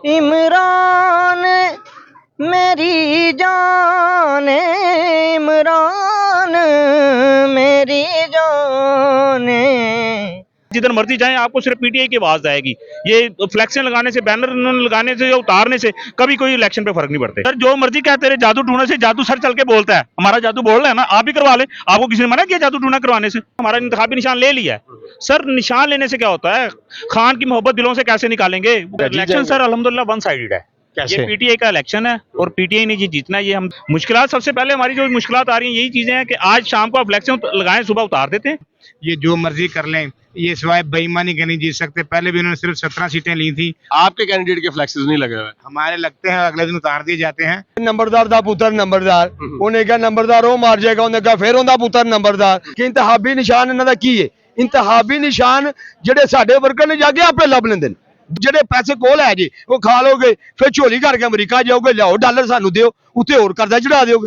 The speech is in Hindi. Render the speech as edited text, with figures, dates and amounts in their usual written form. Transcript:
इमरान मेरी जान, इमरान मेरी जान। जिधर मर्जी जाएं आपको सिर्फ पीटीआई की आवाज आएगी। ये फ्लैक्सें लगाने से, बैनर लगाने से या उतारने से कभी कोई इलेक्शन पे फर्क नहीं पड़ता। सर जो मर्जी कहते रहे, जादू टूना से जादू सर चल के बोलता है। हमारा जादू बोल रहा है ना, आप भी करवा लें। आपको किसी ने मना किया जादू टूना करवाने से? हमारा इंतखाबी निशान ले लिया है। सर निशान लेने से क्या होता है? खान की मोहब्बत दिलों से कैसे निकालेंगे? इलेक्शन सर अल्हम्दुलिल्लाह वन साइडेड है। ये पीटीआई का इलेक्शन है और पीटीआई ने जी जीतना है। ये हम मुश्किलात, सबसे पहले हमारी जो मुश्किलात आ रही हैं यही चीजें हैं कि आज शाम को आप इलेक्शन लगाएं, सुबह उतार देते हैं। ये जो मर्जी कर लें, ये सिवाय बेईमानी के नहीं जीत सकते। पहले भी उन्होंने सिर्फ 17 सीटें ली थी। आपके कैंडिडेट के फ्लैक्सेस नहीं लगे हुए? हमारे लगते हैं, अगले दिन उतार दिए जाते हैं। नंबरदार दा पुत्र नंबरदार, उन्हें क्या नंबरदार वो मार जाएगा, उन्हें क्या फिर उनका पुत्र नंबरदार। कि इंतहाबी निशान इन्हां दा की है? इंतहाबी निशान ਜਿਹੜੇ ਸਾਡੇ ਵਰਕਰ ਨੇ ਜਾ ਕੇ ਆਪੇ ਲੱਭ ਲੈਂਦੇ ਨੇ। ਜਿਹੜੇ ਪੈਸੇ ਕੋਲ ਹੈ ਜੀ ਉਹ ਖਾ ਲੋਗੇ, ਫਿਰ ਝੋਲੀ ਕਰਕੇ ਅਮਰੀਕਾ ਜਾਓਗੇ, ਲਿਆਓ ਡਾਲਰ ਸਾਨੂੰ ਦਿਓ, ਉੱਥੇ ਹੋਰ ਕਰਜ਼ਾ ਚੜਾ ਦਿਓਗੇ।